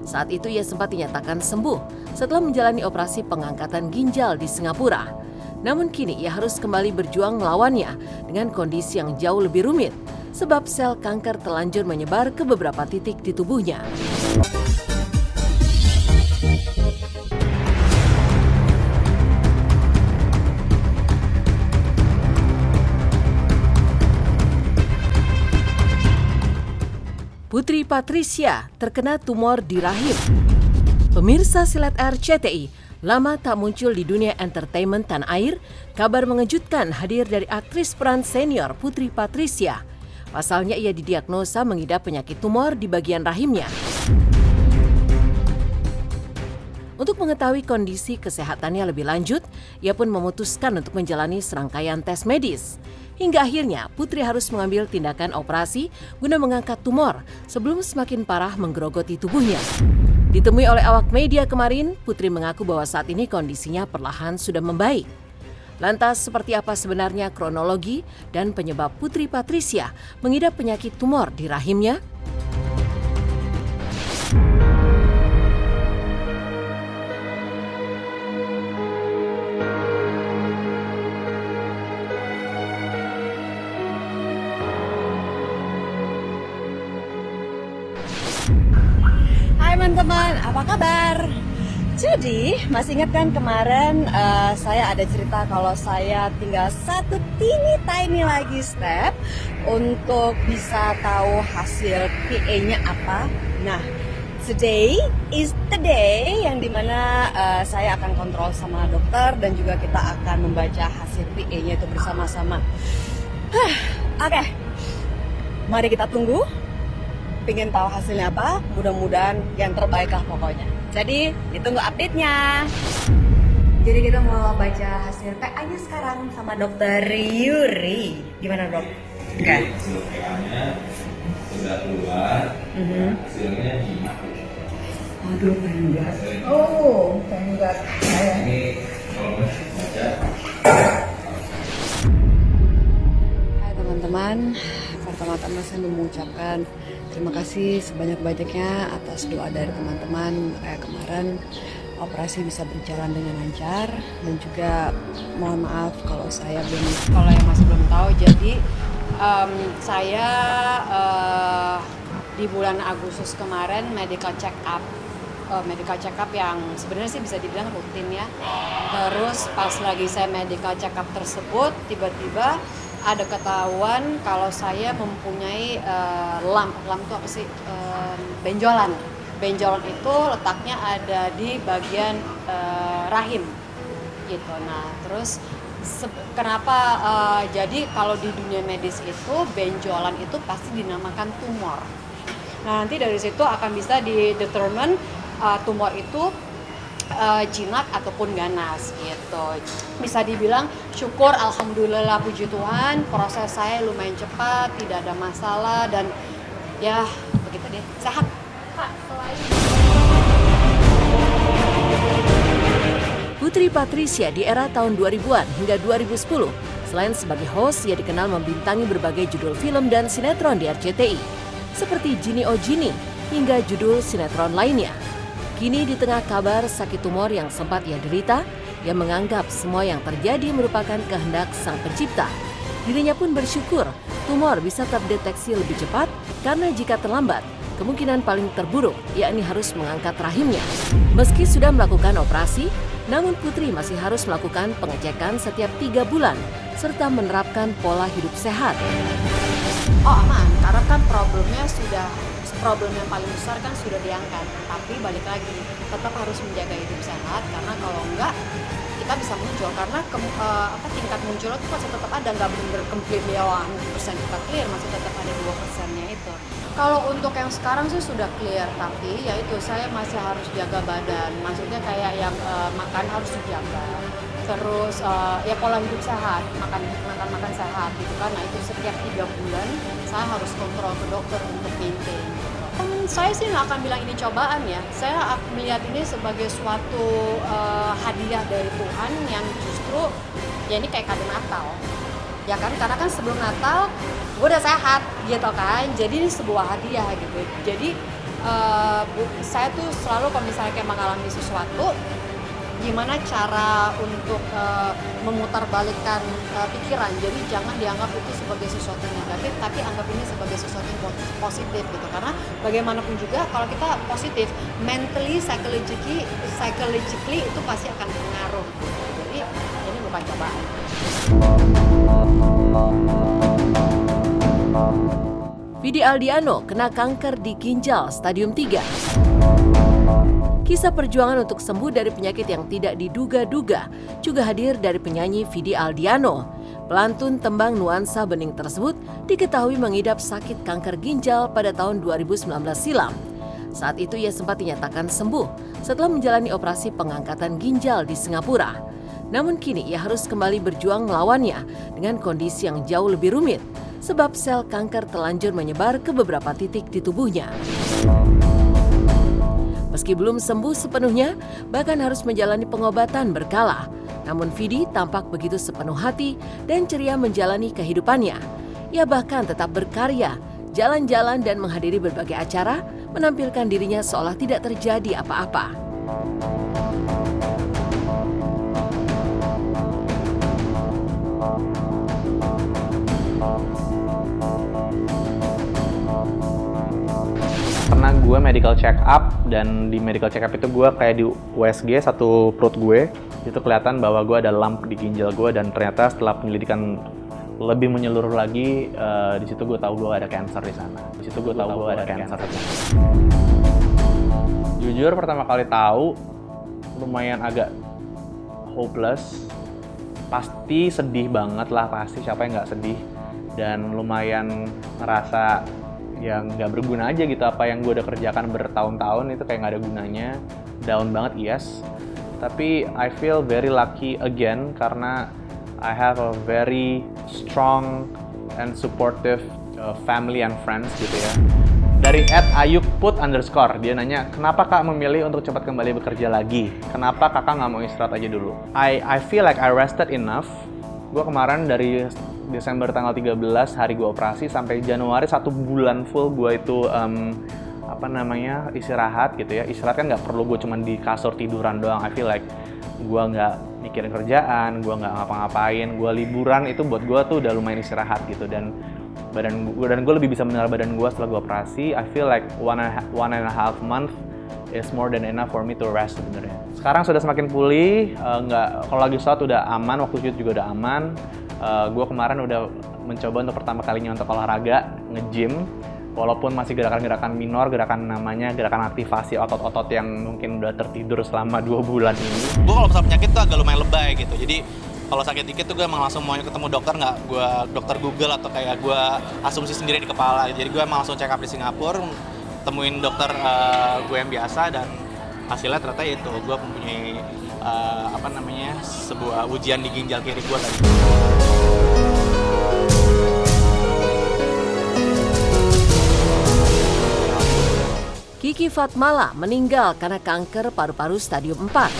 Saat itu ia sempat dinyatakan sembuh setelah menjalani operasi pengangkatan ginjal di Singapura. Namun kini ia harus kembali berjuang melawannya dengan kondisi yang jauh lebih rumit sebab sel kanker telanjur menyebar ke beberapa titik di tubuhnya. Putri Patricia terkena tumor di rahim. Pemirsa Silet RCTI, lama tak muncul di dunia entertainment tanah air, kabar mengejutkan hadir dari aktris peran senior Putri Patricia. Pasalnya ia didiagnosa mengidap penyakit tumor di bagian rahimnya. Untuk mengetahui kondisi kesehatannya lebih lanjut, ia pun memutuskan untuk menjalani serangkaian tes medis. Hingga akhirnya Putri harus mengambil tindakan operasi guna mengangkat tumor sebelum semakin parah menggerogoti tubuhnya. Ditemui oleh awak media kemarin, Putri mengaku bahwa saat ini kondisinya perlahan sudah membaik. Lantas seperti apa sebenarnya kronologi dan penyebab Putri Patricia mengidap penyakit tumor di rahimnya? Hai teman-teman, apa kabar? Jadi, masih ingat kan kemarin saya ada cerita kalau saya tinggal satu tiny lagi step untuk bisa tahu hasil PA-nya apa. Nah, today is the day yang dimana saya akan kontrol sama dokter dan juga kita akan membaca hasil PA-nya itu bersama-sama. Oke, mari kita tunggu. Pengen tahu hasilnya apa, mudah-mudahan yang terbaik lah pokoknya. Jadi ditunggu update-nya. Jadi kita mau baca hasil PA-nya sekarang sama dokter Yuri. Gimana dok? Oke. Hasil PA-nya sudah keluar. Hasilnya jinak. Aduh, enggak. Oh, enggak. Ini kalau baca. Hai teman-teman, pertama-tama saya mau mengucapkan terima kasih sebanyak-banyaknya atas doa dari teman-teman. Kemarin operasi bisa berjalan dengan lancar dan juga mohon maaf kalau saya kalau yang masih belum tahu. Jadi saya di bulan Agustus kemarin medical check up yang sebenarnya sih bisa dibilang rutin ya. Terus pas lagi saya medical check up tersebut tiba-tiba ada ketahuan kalau saya mempunyai lump itu apa sih? Benjolan itu letaknya ada di bagian rahim gitu. Nah terus kenapa jadi kalau di dunia medis itu benjolan itu pasti dinamakan tumor. Nah nanti dari situ akan bisa didetermine tumor itu jinak ataupun ganas gitu. Bisa dibilang syukur alhamdulillah puji Tuhan proses saya lumayan cepat, tidak ada masalah dan ya begitu deh, sehat. Pak, Putri Patricia di era tahun 2000-an hingga 2010, selain sebagai host, ia dikenal membintangi berbagai judul film dan sinetron di RCTI, seperti Gini Oh Gini hingga judul sinetron lainnya. Kini di tengah kabar sakit tumor yang sempat ia derita, ia menganggap semua yang terjadi merupakan kehendak Sang Pencipta. Dirinya pun bersyukur tumor bisa terdeteksi lebih cepat karena jika terlambat, kemungkinan paling terburuk yakni harus mengangkat rahimnya. Meski sudah melakukan operasi, namun Putri masih harus melakukan pengecekan setiap 3 bulan serta menerapkan pola hidup sehat. Oh aman, karena kan problem yang paling besar kan sudah diangkat, tapi balik lagi tetap harus menjaga hidup sehat karena kalau enggak kita bisa muncul karena tingkat muncul itu masih tetap ada, nggak benar-benar completely 100% kita clear, masih tetap ada 2%-nya itu. Kalau untuk yang sekarang sih sudah clear, tapi ya itu saya masih harus jaga badan, maksudnya kayak yang makan harus dijaga, terus ya pola hidup sehat, makan sehat gitu kan. Nah itu setiap 3 bulan saya harus kontrol ke dokter untuk maintain. Saya sih nggak akan bilang ini cobaan ya, saya melihat ini sebagai suatu hadiah dari Tuhan yang justru ya ini kayak kado Natal ya kan, karena kan sebelum Natal gue udah sehat gitu kan, jadi ini sebuah hadiah gitu. Jadi Saya tuh selalu kalau misalnya kayak mengalami sesuatu, gimana cara untuk memutarbalikkan pikiran. Jadi jangan dianggap itu sebagai sesuatu yang negatif, tapi anggap ini sebagai sesuatu yang positif gitu. Karena bagaimanapun juga kalau kita positif, mentally, psychologically itu pasti akan pengaruh gitu. Jadi ini bukan cobaan. Vidi Aldiano kena kanker di ginjal stadium 3. Kisah perjuangan untuk sembuh dari penyakit yang tidak diduga-duga juga hadir dari penyanyi Vidi Aldiano. Pelantun tembang Nuansa Bening tersebut diketahui mengidap sakit kanker ginjal pada tahun 2019 silam. Saat itu ia sempat dinyatakan sembuh setelah menjalani operasi pengangkatan ginjal di Singapura. Namun kini ia harus kembali berjuang melawannya dengan kondisi yang jauh lebih rumit, sebab sel kanker telanjur menyebar ke beberapa titik di tubuhnya. Meski belum sembuh sepenuhnya, bahkan harus menjalani pengobatan berkala, namun Vidi tampak begitu sepenuh hati dan ceria menjalani kehidupannya. Ia bahkan tetap berkarya, jalan-jalan dan menghadiri berbagai acara, menampilkan dirinya seolah tidak terjadi apa-apa. Karena gue medical check up, dan di medical check up itu gue kayak di USG satu perut gue, itu kelihatan bahwa gue ada lump di ginjal gue, dan ternyata setelah penyelidikan lebih menyeluruh lagi, di situ gue tahu gue ada cancer di sana. Jujur pertama kali tahu lumayan agak hopeless, pasti sedih banget lah, pasti siapa yang nggak sedih, dan lumayan ngerasa yang nggak berguna aja gitu. Apa yang gue udah kerjakan bertahun-tahun itu kayak nggak ada gunanya, down banget, yes. Tapi I feel very lucky again karena I have a very strong and supportive family and friends gitu ya. Dari @ayukput_, dia nanya, kenapa kak memilih untuk cepat kembali bekerja lagi? Kenapa kakak nggak mau istirahat aja dulu? I feel like I rested enough. Gue kemarin dari Desember tanggal 13 hari gue operasi sampai Januari 1 bulan full gue itu istirahat gitu ya. Istirahat kan nggak perlu gue cuman di kasur tiduran doang. I feel like gue nggak mikirin kerjaan, gue nggak ngapa-ngapain, gue liburan, itu buat gue tuh udah lumayan istirahat gitu. Dan gue lebih bisa mengenal badan gue setelah gue operasi. I feel like one and a half month is more than enough for me to rest sebenarnya. Sekarang sudah semakin pulih, kalau lagi sholat udah aman, waktu shoot juga udah aman. Gue kemarin udah mencoba untuk pertama kalinya untuk olahraga, nge-gym, walaupun masih gerakan-gerakan minor, gerakan aktivasi otot-otot yang mungkin udah tertidur selama 2 bulan ini. Gue kalau masalah penyakit tuh agak lumayan lebay gitu, jadi kalau sakit dikit tuh gue emang langsung mau ketemu dokter, nggak gue dokter Google atau kayak gue asumsi sendiri di kepala. Jadi gue emang langsung check up di Singapura, temuin dokter gue yang biasa, dan hasilnya ternyata itu gue mempunyai sebuah ujian di ginjal kiri gue tadi. Kiki Fatmala meninggal karena kanker paru-paru stadium 4.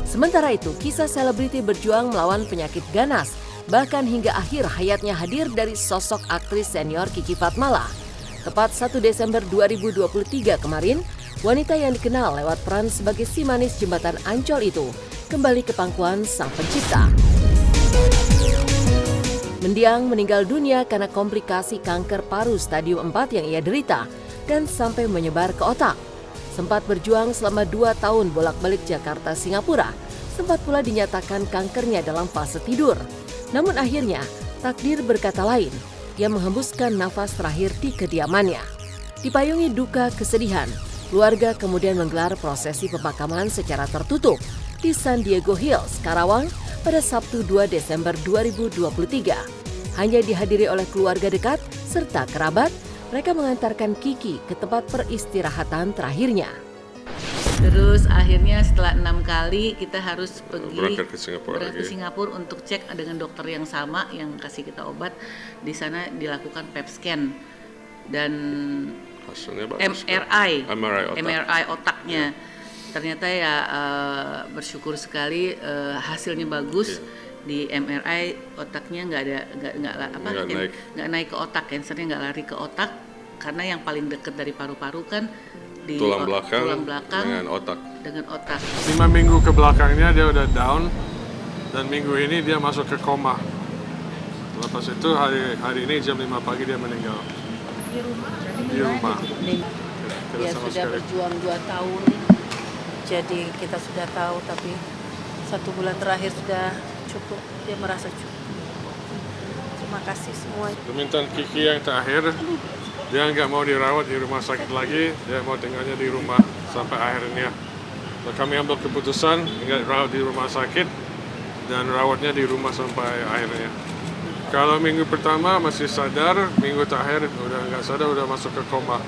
Sementara itu, kisah selebriti berjuang melawan penyakit ganas, bahkan hingga akhir hayatnya hadir dari sosok aktris senior Kiki Fatmala. Tepat 1 Desember 2023 kemarin, wanita yang dikenal lewat peran sebagai si manis jembatan Ancol itu kembali ke pangkuan sang pencipta. Mendiang meninggal dunia karena komplikasi kanker paru stadium 4 yang ia derita dan sampai menyebar ke otak. Sempat berjuang selama 2 tahun bolak-balik Jakarta Singapura, sempat pula dinyatakan kankernya dalam fase tidur. Namun akhirnya takdir berkata lain, ia menghembuskan nafas terakhir di kediamannya. Dipayungi duka kesedihan, keluarga kemudian menggelar prosesi pemakaman secara tertutup di San Diego Hills, Karawang pada Sabtu 2 Desember 2023. Hanya dihadiri oleh keluarga dekat serta kerabat, mereka mengantarkan Kiki ke tempat peristirahatan terakhirnya. Terus akhirnya setelah 6 kali kita harus berangkat ke Singapura untuk cek dengan dokter yang sama yang kasih kita obat. Di sana dilakukan PET scan dan MRI otaknya. Ternyata ya bersyukur sekali hasilnya bagus. Di MRI otaknya nggak naik ke otak, kansernya nggak lari ke otak, karena yang paling dekat dari paru-paru kan di tulang belakang dengan otak. 5 minggu ke belakangnya dia udah down, dan minggu ini dia masuk ke koma. Lepas itu hari ini jam 5 pagi dia meninggal. Di rumah. Dia sudah berjuang 2 tahun, jadi kita sudah tahu, tapi 1 bulan terakhir sudah cukup, dia merasa cukup. Terima kasih semua. Permintaan Kiki yang terakhir, dia nggak mau dirawat di rumah sakit lagi, dia mau tinggalnya di rumah sampai akhirnya. So, kami ambil keputusan nggak rawat di rumah sakit dan rawatnya di rumah sampai akhirnya. Kalau minggu pertama masih sadar, minggu terakhir udah nggak sadar, udah masuk ke koma.